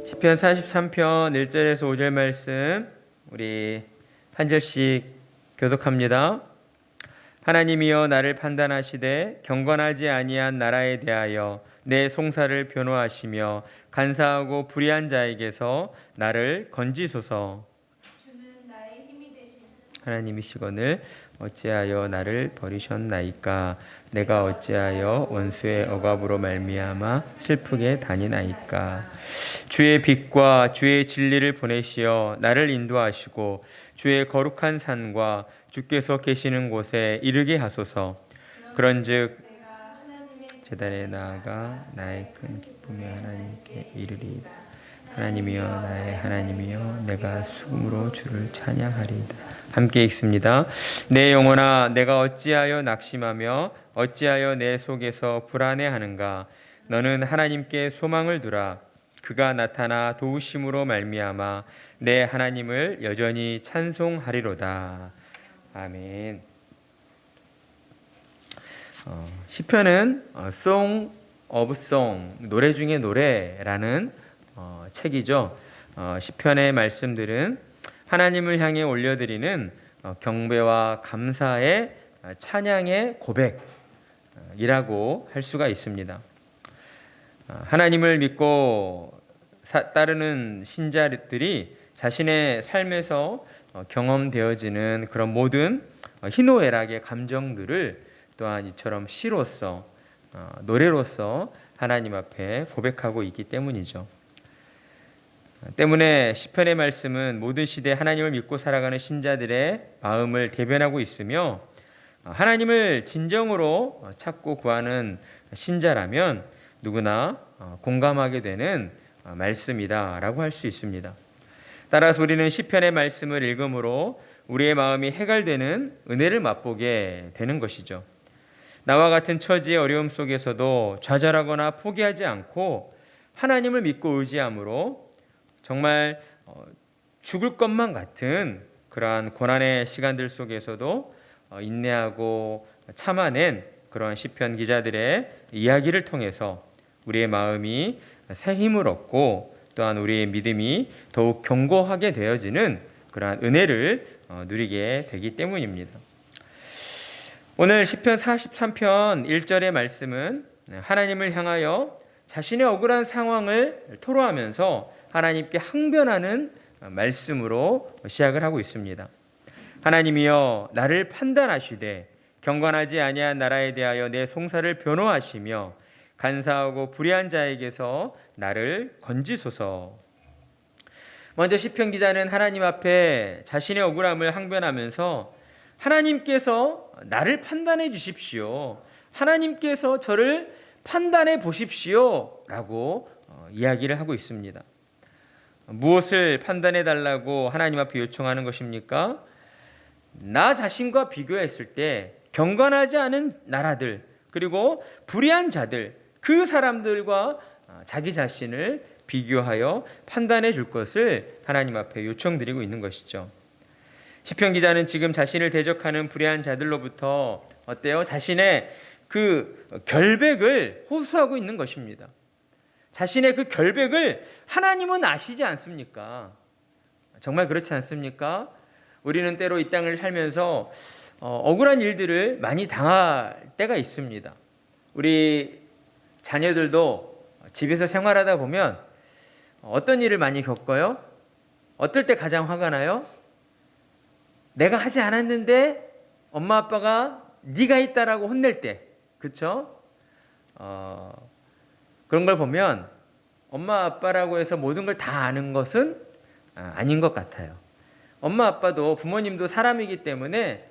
시편 43편 1절에서 5절 말씀 우리 한 절씩 교독합니다. 하나님이여 나를 판단하시되 경건하지 아니한 나라에 대하여 내 송사를 변호하시며 간사하고 불의한 자에게서 나를 건지소서. 주는 나의 힘이 되시니 하나님이시거늘 어찌하여 나를 버리셨나이까. 내가 어찌하여 원수의 억압으로 말미암아 슬프게 다니나이까. 주의 빛과 주의 진리를 보내시어 나를 인도하시고 주의 거룩한 산과 주께서 계시는 곳에 이르게 하소서. 그런즉 내가 하나님의 제단에 나아가 나의 큰 기쁨이 하나님께 이르리이다. 하나님이여 나의 하나님이여 내가 수금으로 주를 찬양하리이다. 함께 읽습니다. 내 영혼아 내가 어찌하여 낙심하며 어찌하여 내 속에서 불안해하는가. 너는 하나님께 소망을 두라. 그가 나타나 도우심으로 말미암아 내 하나님을 여전히 찬송하리로다. 아멘. 시편은 Song of Song, 노래 중에 노래라는 책이죠. 시편의 말씀들은 하나님을 향해 올려드리는 경배와 감사의 찬양의 고백이라고 할 수가 있습니다. 하나님을 믿고 따르는 신자들이 자신의 삶에서 경험되어지는 그런 모든 희노애락의 감정들을 또한 이처럼 시로서 노래로서 하나님 앞에 고백하고 있기 때문이죠. 때문에 시편의 말씀은 모든 시대 하나님을 믿고 살아가는 신자들의 마음을 대변하고 있으며 하나님을 진정으로 찾고 구하는 신자라면 누구나 공감하게 되는 말씀이다라고 할 수 있습니다. 따라서 우리는 시편의 말씀을 읽음으로 우리의 마음이 해갈되는 은혜를 맛보게 되는 것이죠. 나와 같은 처지의 어려움 속에서도 좌절하거나 포기하지 않고 하나님을 믿고 의지함으로 정말 죽을 것만 같은 그러한 고난의 시간들 속에서도 인내하고 참아낸 그런 시편 기자들의 이야기를 통해서 우리의 마음이 새 힘을 얻고 또한 우리의 믿음이 더욱 견고하게 되어지는 그러한 은혜를 누리게 되기 때문입니다. 오늘 시편 43편 1절의 말씀은 하나님을 향하여 자신의 억울한 상황을 토로하면서 하나님께 항변하는 말씀으로 시작을 하고 있습니다. 하나님이여 나를 판단하시되 경건하지 아니한 나라에 대하여 내 송사를 변호하시며 간사하고 불의한 자에게서 나를 건지소서. 먼저 시편 기자는 하나님 앞에 자신의 억울함을 항변하면서 하나님께서 나를 판단해 주십시오. 하나님께서 저를 판단해 보십시오. 라고 이야기를 하고 있습니다. 무엇을 판단해 달라고 하나님 앞에 요청하는 것입니까? 나 자신과 비교했을 때 경건하지 않은 나라들 그리고 불의한 자들 그 사람들과 자기 자신을 비교하여 판단해 줄 것을 하나님 앞에 요청드리고 있는 것이죠. 시편 기자는 지금 자신을 대적하는 불의한 자들로부터 어때요? 자신의 그 결백을 호소하고 있는 것입니다. 자신의 그 결백을 하나님은 아시지 않습니까? 정말 그렇지 않습니까? 우리는 때로 이 땅을 살면서 억울한 일들을 많이 당할 때가 있습니다. 우리 자녀들도 집에서 생활하다 보면 어떤 일을 많이 겪어요? 어떨 때 가장 화가 나요? 내가 하지 않았는데 엄마 아빠가 네가 했다라고 혼낼 때, 그렇죠? 그런 걸 보면 엄마 아빠라고 해서 모든 걸 다 아는 것은 아닌 것 같아요. 엄마 아빠도 부모님도 사람이기 때문에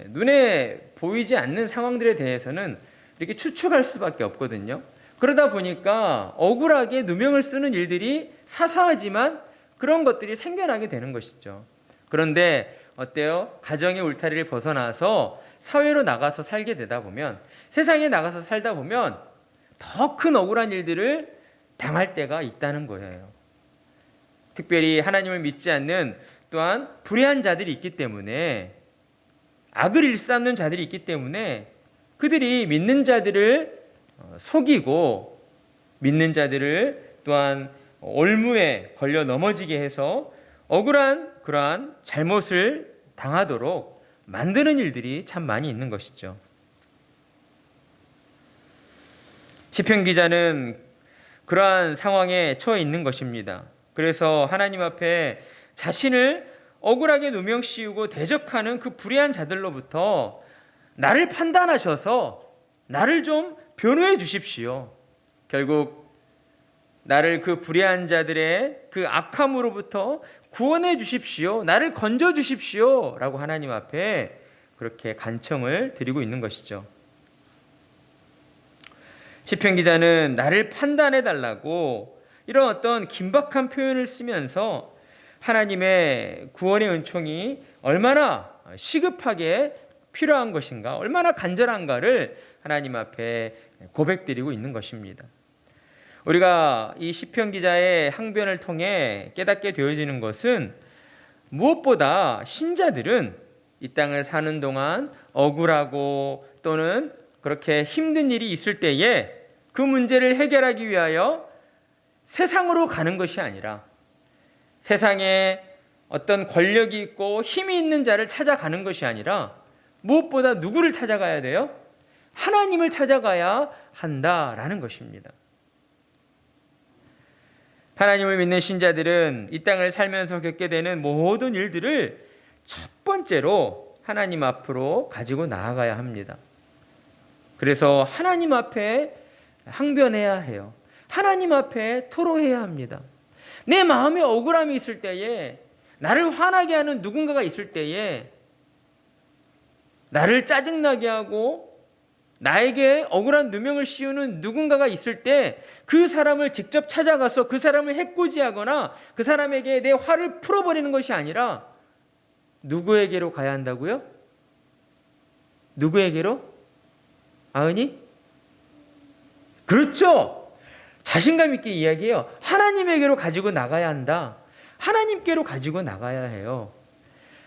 눈에 보이지 않는 상황들에 대해서는 이렇게 추측할 수밖에 없거든요. 그러다 보니까 억울하게 누명을 쓰는 일들이 사소하지만 그런 것들이 생겨나게 되는 것이죠. 그런데 어때요? 가정의 울타리를 벗어나서 사회로 나가서 살게 되다 보면 세상에 나가서 살다 보면 더 큰 억울한 일들을 당할 때가 있다는 거예요. 특별히 하나님을 믿지 않는 또한 불의한 자들이 있기 때문에 악을 일삼는 자들이 있기 때문에 그들이 믿는 자들을 속이고 믿는 자들을 또한 올무에 걸려 넘어지게 해서 억울한 그러한 잘못을 당하도록 만드는 일들이 참 많이 있는 것이죠. 시편 기자는 그러한 상황에 처해 있는 것입니다. 그래서 하나님 앞에 자신을 억울하게 누명씌우고 대적하는 그 불의한 자들로부터 나를 판단하셔서 나를 좀 변호해 주십시오. 결국 나를 그 불의한 자들의 그 악함으로부터 구원해 주십시오. 나를 건져 주십시오. 라고 하나님 앞에 그렇게 간청을 드리고 있는 것이죠. 시편 기자는 나를 판단해 달라고 이런 어떤 긴박한 표현을 쓰면서 하나님의 구원의 은총이 얼마나 시급하게 필요한 것인가, 얼마나 간절한가를 하나님 앞에 고백드리고 있는 것입니다. 우리가 이 시편 기자의 항변을 통해 깨닫게 되어지는 것은 무엇보다 신자들은 이 땅을 사는 동안 억울하고 또는 그렇게 힘든 일이 있을 때에 그 문제를 해결하기 위하여 세상으로 가는 것이 아니라 세상에 어떤 권력이 있고 힘이 있는 자를 찾아가는 것이 아니라 무엇보다 누구를 찾아가야 돼요? 하나님을 찾아가야 한다라는 것입니다. 하나님을 믿는 신자들은 이 땅을 살면서 겪게 되는 모든 일들을 첫 번째로 하나님 앞으로 가지고 나아가야 합니다. 그래서 하나님 앞에 항변해야 해요. 하나님 앞에 토로해야 합니다. 내 마음에 억울함이 있을 때에, 나를 화나게 하는 누군가가 있을 때에, 나를 짜증나게 하고 나에게 억울한 누명을 씌우는 누군가가 있을 때 그 사람을 직접 찾아가서 그 사람을 해코지하거나 그 사람에게 내 화를 풀어버리는 것이 아니라 누구에게로 가야 한다고요? 누구에게로? 아은이? 그렇죠. 자신감 있게 이야기해요. 하나님에게로 가지고 나가야 한다. 하나님께로 가지고 나가야 해요.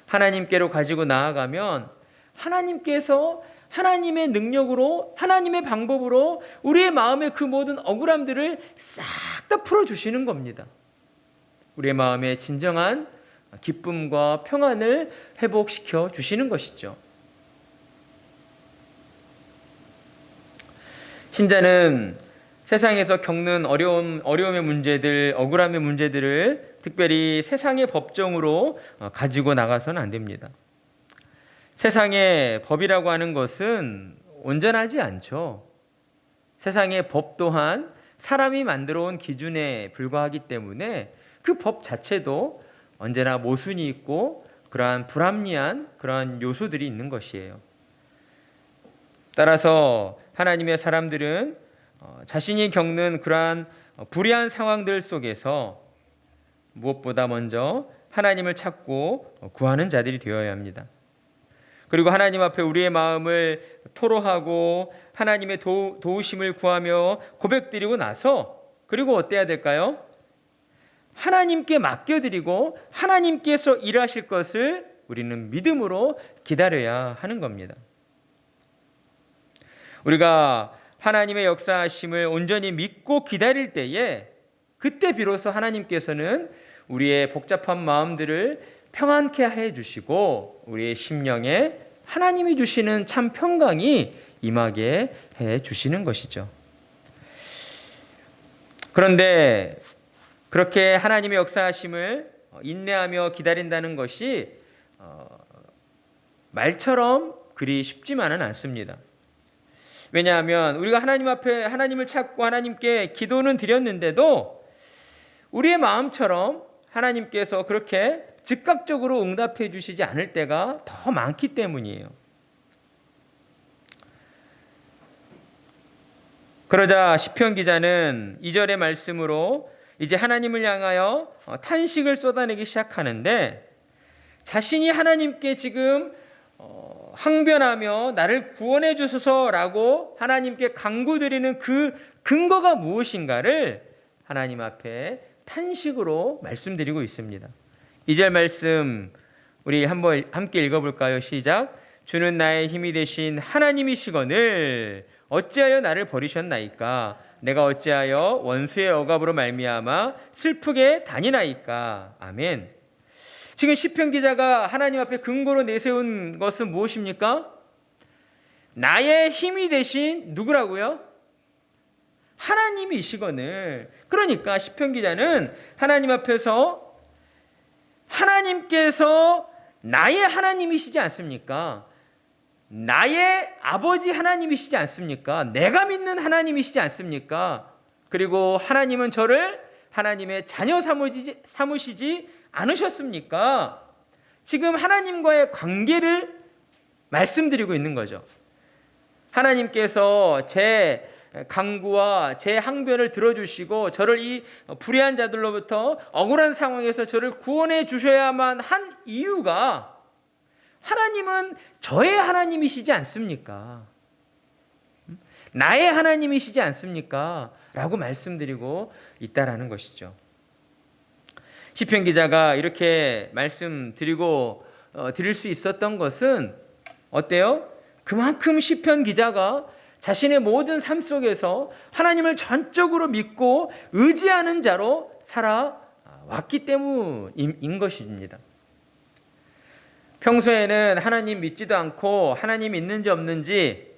하나님께로 가지고 나아가면 하나님께서 하나님의 능력으로, 하나님의 방법으로 우리의 마음의 그 모든 억울함들을 싹 다 풀어주시는 겁니다. 우리의 마음에 진정한 기쁨과 평안을 회복시켜 주시는 것이죠. 신자는 세상에서 겪는 어려움의 문제들, 억울함의 문제들을 특별히 세상의 법정으로 가지고 나가서는 안 됩니다. 세상의 법이라고 하는 것은 온전하지 않죠. 세상의 법 또한 사람이 만들어 온 기준에 불과하기 때문에 그 법 자체도 언제나 모순이 있고 그러한 불합리한 그러한 요소들이 있는 것이에요. 따라서 하나님의 사람들은 자신이 겪는 그러한 불의한 상황들 속에서 무엇보다 먼저 하나님을 찾고 구하는 자들이 되어야 합니다. 그리고 하나님 앞에 우리의 마음을 토로하고 하나님의 도우심을 구하며 고백드리고 나서 그리고 어때야 될까요? 하나님께 맡겨드리고 하나님께서 일하실 것을 우리는 믿음으로 기다려야 하는 겁니다. 우리가 하나님의 역사하심을 온전히 믿고 기다릴 때에 그때 비로소 하나님께서는 우리의 복잡한 마음들을 평안케 해 주시고 우리의 심령에 하나님이 주시는 참 평강이 임하게 해 주시는 것이죠. 그런데 그렇게 하나님의 역사하심을 인내하며 기다린다는 것이 말처럼 그리 쉽지만은 않습니다. 왜냐하면 우리가 하나님 앞에 하나님을 찾고 하나님께 기도는 드렸는데도 우리의 마음처럼 하나님께서 그렇게 즉각적으로 응답해 주시지 않을 때가 더 많기 때문이에요. 그러자 시편 기자는 2절의 말씀으로 이제 하나님을 향하여 탄식을 쏟아내기 시작하는데 자신이 하나님께 지금 항변하며 나를 구원해 주소서라고 하나님께 간구드리는 그 근거가 무엇인가를 하나님 앞에 탄식으로 말씀드리고 있습니다. 2절 말씀 우리 한번 함께 읽어볼까요? 시작. 주는 나의 힘이 되신 하나님이시거늘 어찌하여 나를 버리셨나이까? 내가 어찌하여 원수의 억압으로 말미암아 슬프게 다니나이까? 아멘. 지금 시편 기자가 하나님 앞에 근거로 내세운 것은 무엇입니까? 나의 힘이 되신 누구라고요? 하나님이시거늘. 그러니까 시편 기자는 하나님 앞에서 하나님께서 나의 하나님이시지 않습니까? 나의 아버지 하나님이시지 않습니까? 내가 믿는 하나님이시지 않습니까? 그리고 하나님은 저를 하나님의 자녀 삼으시지 않으셨습니까? 지금 하나님과의 관계를 말씀드리고 있는 거죠. 하나님께서 제 간구와 제 항변을 들어주시고 저를 이 불의한 자들로부터 억울한 상황에서 저를 구원해 주셔야만 한 이유가 하나님은 저의 하나님이시지 않습니까? 나의 하나님이시지 않습니까? 라고 말씀드리고 있다라는 것이죠. 시편 기자가 이렇게 말씀드리고 드릴 수 있었던 것은 어때요? 그만큼 시편 기자가 자신의 모든 삶 속에서 하나님을 전적으로 믿고 의지하는 자로 살아왔기 때문인 것입니다. 평소에는 하나님 믿지도 않고 하나님 있는지 없는지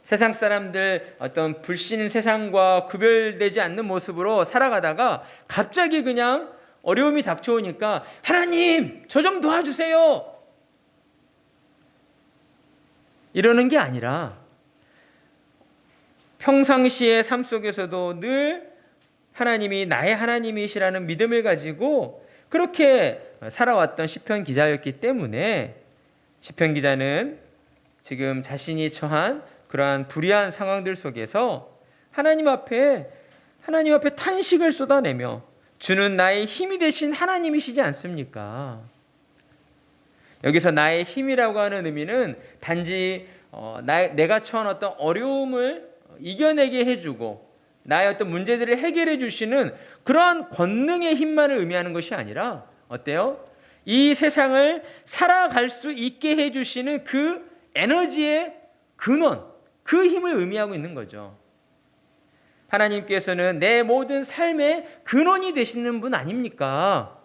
세상 사람들 어떤 불신 세상과 구별되지 않는 모습으로 살아가다가 갑자기 그냥 어려움이 닥쳐오니까 하나님 저 좀 도와주세요 이러는 게 아니라 평상시의 삶 속에서도 늘 하나님이 나의 하나님이시라는 믿음을 가지고 그렇게 살아왔던 시편 기자였기 때문에 시편 기자는 지금 자신이 처한 그러한 불의한 상황들 속에서 하나님 앞에 탄식을 쏟아내며 주는 나의 힘이 되신 하나님이시지 않습니까? 여기서 나의 힘이라고 하는 의미는 단지 내가 처한 어떤 어려움을 이겨내게 해주고 나의 어떤 문제들을 해결해 주시는 그러한 권능의 힘만을 의미하는 것이 아니라 어때요? 이 세상을 살아갈 수 있게 해주시는 그 에너지의 근원, 그 힘을 의미하고 있는 거죠. 하나님께서는 내 모든 삶의 근원이 되시는 분 아닙니까?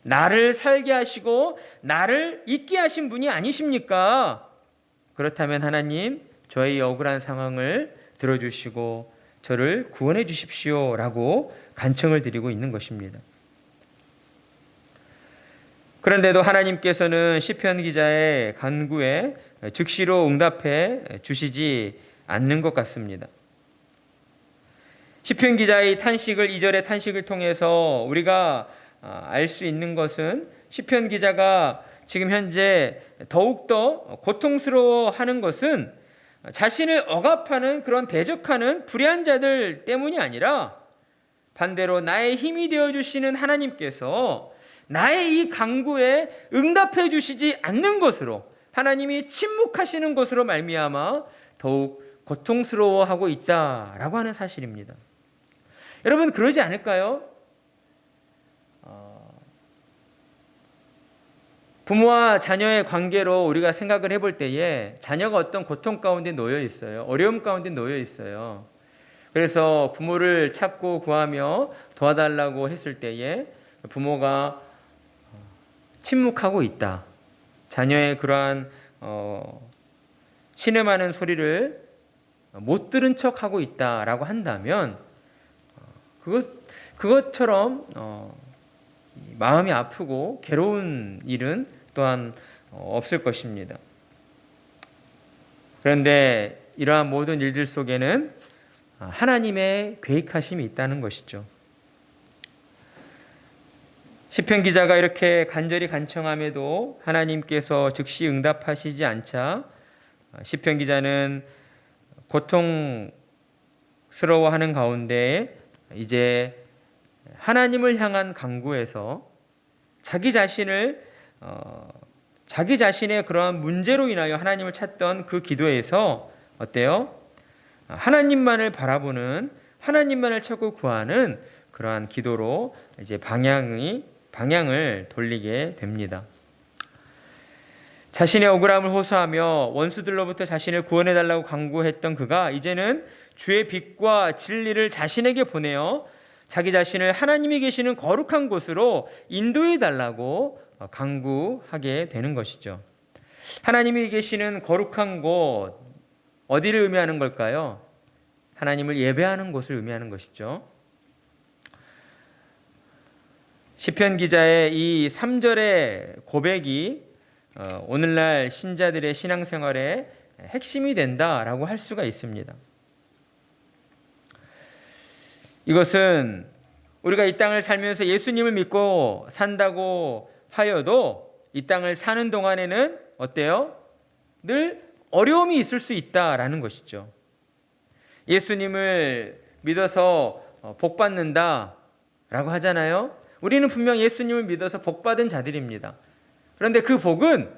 나를 살게 하시고 나를 있게 하신 분이 아니십니까? 그렇다면 하나님, 저의 억울한 상황을 들어주시고 저를 구원해 주십시오 라고 간청을 드리고 있는 것입니다. 그런데도 하나님께서는 시편 기자의 간구에 즉시로 응답해 주시지 않는 것 같습니다. 시편 기자의 탄식을 2절의 탄식을 통해서 우리가 알 수 있는 것은 시편 기자가 지금 현재 더욱더 고통스러워하는 것은 자신을 억압하는 그런 대적하는 불의한 자들 때문이 아니라 반대로 나의 힘이 되어주시는 하나님께서 나의 이 간구에 응답해 주시지 않는 것으로 하나님이 침묵하시는 것으로 말미암아 더욱 고통스러워하고 있다라고 하는 사실입니다. 여러분 그러지 않을까요? 부모와 자녀의 관계로 우리가 생각을 해볼 때에 자녀가 어떤 고통 가운데 놓여 있어요. 어려움 가운데 놓여 있어요. 그래서 부모를 찾고 구하며 도와달라고 했을 때에 부모가 침묵하고 있다. 자녀의 그러한 신음하는 소리를 못 들은 척하고 있다라고 한다면 그것처럼 마음이 아프고 괴로운 일은 또한 없을 것입니다. 그런데 이러한 모든 일들 속에는 하나님의 계획하심이 있다는 것이죠. 시편 기자가 이렇게 간절히 간청함에도 하나님께서 즉시 응답하시지 않자 시편 기자는 고통스러워하는 가운데 이제 하나님을 향한 간구에서 자기 자신의 그러한 문제로 인하여 하나님을 찾던 그 기도에서 어때요? 하나님만을 바라보는, 하나님만을 찾고 구하는 그러한 기도로 이제 방향을 돌리게 됩니다. 자신의 억울함을 호소하며 원수들로부터 자신을 구원해달라고 간구했던 그가 이제는 주의 빛과 진리를 자신에게 보내어 자기 자신을 하나님이 계시는 거룩한 곳으로 인도해달라고 간구하게 되는 것이죠. 하나님이 계시는 거룩한 곳, 어디를 의미하는 걸까요? 하나님을 예배하는 곳을 의미하는 것이죠. 시편 기자의 이 3절의 고백이 오늘날 신자들의 신앙생활의 핵심이 된다라고 할 수가 있습니다. 이것은 우리가 이 땅을 살면서 예수님을 믿고 산다고 하여도 이 땅을 사는 동안에는 어때요? 늘 어려움이 있을 수 있다라는 것이죠. 예수님을 믿어서 복 받는다라고 하잖아요. 우리는 분명 예수님을 믿어서 복 받은 자들입니다. 그런데 그 복은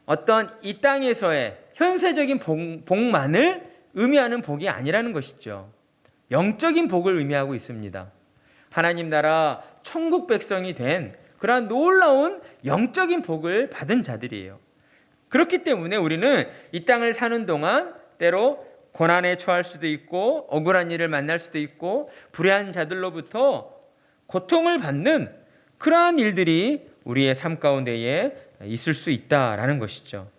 어떤 이 땅에서의 현세적인 복만을 의미하는 복이 아니라는 것이죠. 영적인 복을 의미하고 있습니다. 하나님 나라 천국 백성이 된 그러한 놀라운 영적인 복을 받은 자들이에요. 그렇기 때문에 우리는 이 땅을 사는 동안 때로 고난에 처할 수도 있고 억울한 일을 만날 수도 있고 불의한 자들로부터 고통을 받는 그러한 일들이 우리의 삶 가운데에 있을 수 있다라는 것이죠.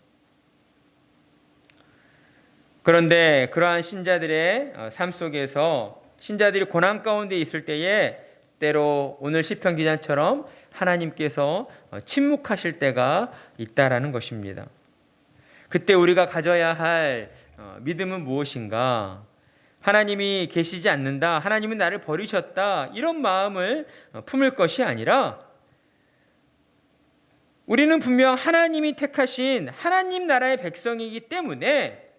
그런데 그러한 신자들의 삶 속에서 신자들이 고난 가운데 있을 때에 때로 오늘 시편 기자처럼 하나님께서 침묵하실 때가 있다라는 것입니다. 그때 우리가 가져야 할 믿음은 무엇인가? 하나님이 계시지 않는다, 하나님은 나를 버리셨다, 이런 마음을 품을 것이 아니라 우리는 분명 하나님이 택하신 하나님 나라의 백성이기 때문에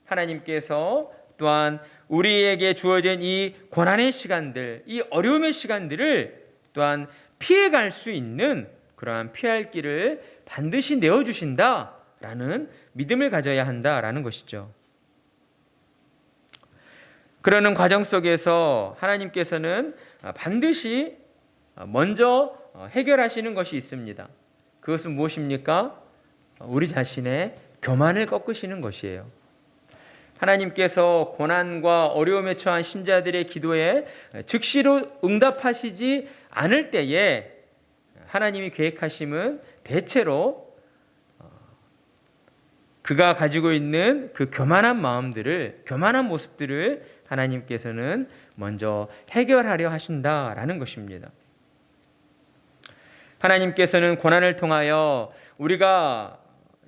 하나님께서 또한 우리에게 주어진 이 고난의 시간들, 이 어려움의 시간들을 또한 피해갈 수 있는 그러한 피할 길을 반드시 내어주신다라는 믿음을 가져야 한다라는 것이죠. 그러는 과정 속에서 하나님께서는 반드시 먼저 해결하시는 것이 있습니다. 그것은 무엇입니까? 우리 자신의 교만을 꺾으시는 것이에요. 하나님께서 고난과 어려움에 처한 신자들의 기도에 즉시로 응답하시지 않을 때에 하나님이 계획하심은 대체로 그가 가지고 있는 그 교만한 마음들을, 교만한 모습들을 하나님께서는 먼저 해결하려 하신다라는 것입니다. 하나님께서는 고난을 통하여 우리가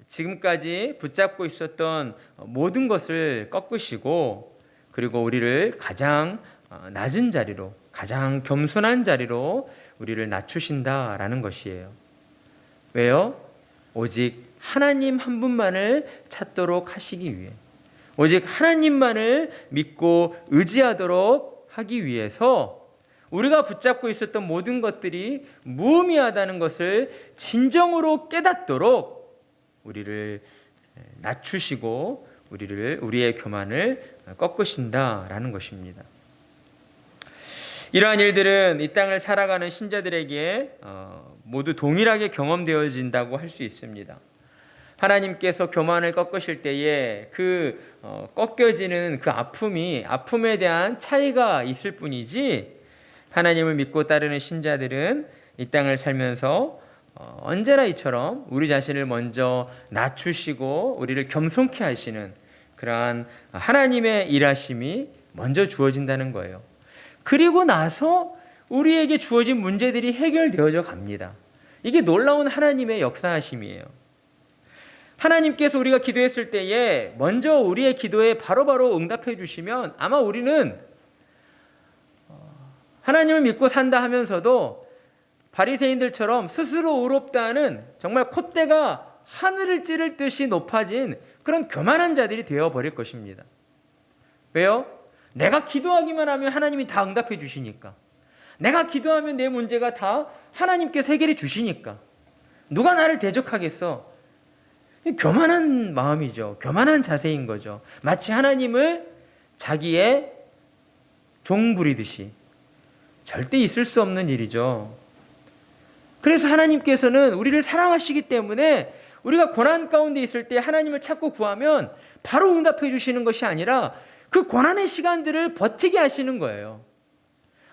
지금까지 붙잡고 있었던 모든 것을 꺾으시고 그리고 우리를 가장 낮은 자리로, 가장 겸손한 자리로 우리를 낮추신다라는 것이에요. 왜요? 오직 하나님 한 분만을 찾도록 하시기 위해, 오직 하나님만을 믿고 의지하도록 하기 위해서 우리가 붙잡고 있었던 모든 것들이 무의미하다는 것을 진정으로 깨닫도록 우리를 낮추시고 우리의 교만을 꺾으신다라는 것입니다. 이러한 일들은 이 땅을 살아가는 신자들에게 모두 동일하게 경험되어진다고 할 수 있습니다. 하나님께서 교만을 꺾으실 때에 그 꺾여지는 그 아픔에 대한 차이가 있을 뿐이지, 하나님을 믿고 따르는 신자들은 이 땅을 살면서 언제나 이처럼 우리 자신을 먼저 낮추시고 우리를 겸손케 하시는 그러한 하나님의 일하심이 먼저 주어진다는 거예요. 그리고 나서 우리에게 주어진 문제들이 해결되어져 갑니다. 이게 놀라운 하나님의 역사하심이에요. 하나님께서 우리가 기도했을 때에 먼저 우리의 기도에 바로바로 응답해 주시면 아마 우리는 하나님을 믿고 산다 하면서도 바리새인들처럼 스스로 의롭다는 정말 콧대가 하늘을 찌를 듯이 높아진 그런 교만한 자들이 되어버릴 것입니다. 왜요? 내가 기도하기만 하면 하나님이 다 응답해 주시니까, 내가 기도하면 내 문제가 다 하나님께서 해결해 주시니까 누가 나를 대적하겠어? 교만한 마음이죠. 교만한 자세인 거죠. 마치 하나님을 자기의 종 부리듯이. 절대 있을 수 없는 일이죠. 그래서 하나님께서는 우리를 사랑하시기 때문에 우리가 고난 가운데 있을 때 하나님을 찾고 구하면 바로 응답해 주시는 것이 아니라 그 고난의 시간들을 버티게 하시는 거예요.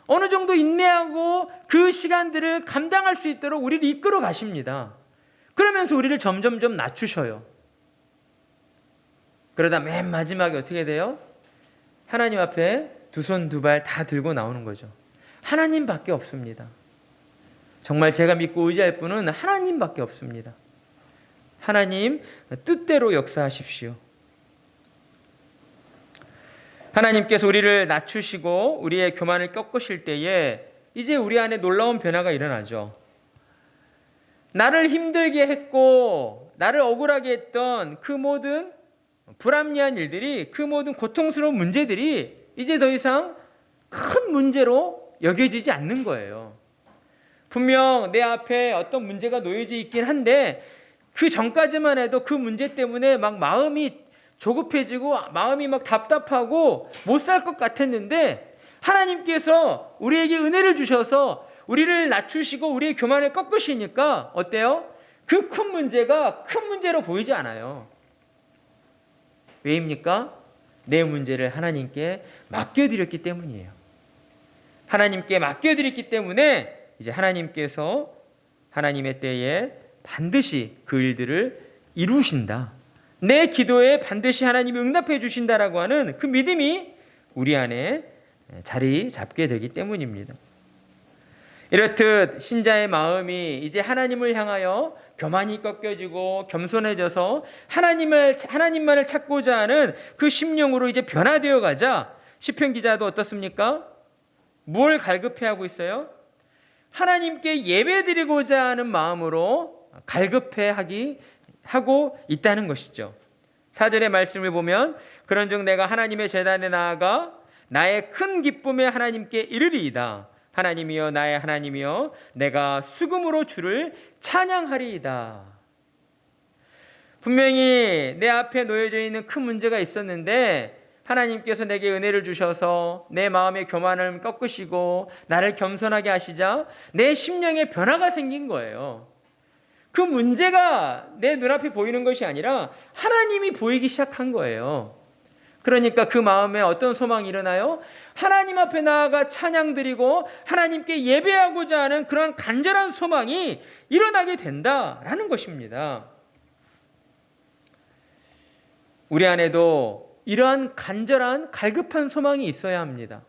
어느 정도 인내하고 그 시간들을 감당할 수 있도록 우리를 이끌어 가십니다. 그러면서 우리를 점점점 낮추셔요. 그러다 맨 마지막에 어떻게 돼요? 하나님 앞에 두 손 두 발 다 들고 나오는 거죠. 하나님밖에 없습니다. 정말 제가 믿고 의지할 분은 하나님밖에 없습니다. 하나님 뜻대로 역사하십시오. 하나님께서 우리를 낮추시고 우리의 교만을 꺾으실 때에 이제 우리 안에 놀라운 변화가 일어나죠. 나를 힘들게 했고 나를 억울하게 했던 그 모든 불합리한 일들이, 그 모든 고통스러운 문제들이 이제 더 이상 큰 문제로 여겨지지 않는 거예요. 분명 내 앞에 어떤 문제가 놓여져 있긴 한데 그 전까지만 해도 그 문제 때문에 막 마음이 조급해지고 마음이 막 답답하고 못 살 것 같았는데 하나님께서 우리에게 은혜를 주셔서 우리를 낮추시고 우리의 교만을 꺾으시니까 어때요? 그 큰 문제가 큰 문제로 보이지 않아요. 왜입니까? 내 문제를 하나님께 맡겨드렸기 때문이에요. 하나님께 맡겨드렸기 때문에 이제 하나님께서 하나님의 때에 반드시 그 일들을 이루신다. 내 기도에 반드시 하나님이 응답해 주신다라고 하는 그 믿음이 우리 안에 자리 잡게 되기 때문입니다. 이렇듯 신자의 마음이 이제 하나님을 향하여 교만이 꺾여지고 겸손해져서 하나님만을 찾고자 하는 그 심령으로 이제 변화되어 가자 시편 기자도 어떻습니까? 뭘 갈급해하고 있어요? 하나님께 예배드리고자 하는 마음으로 갈급해하고 있다는 것이죠. 4절의 말씀을 보면 그런즉 내가 하나님의 제단에 나아가 나의 큰 기쁨에 하나님께 이르리이다. 하나님이여 나의 하나님이여 내가 수금으로 주를 찬양하리이다. 분명히 내 앞에 놓여져 있는 큰 문제가 있었는데 하나님께서 내게 은혜를 주셔서 내 마음의 교만을 꺾으시고 나를 겸손하게 하시자 내 심령에 변화가 생긴 거예요. 그 문제가 내 눈앞에 보이는 것이 아니라 하나님이 보이기 시작한 거예요. 그러니까 그 마음에 어떤 소망이 일어나요? 하나님 앞에 나아가 찬양 드리고 하나님께 예배하고자 하는 그런 간절한 소망이 일어나게 된다라는 것입니다. 우리 안에도 이러한 간절한 갈급한 소망이 있어야 합니다.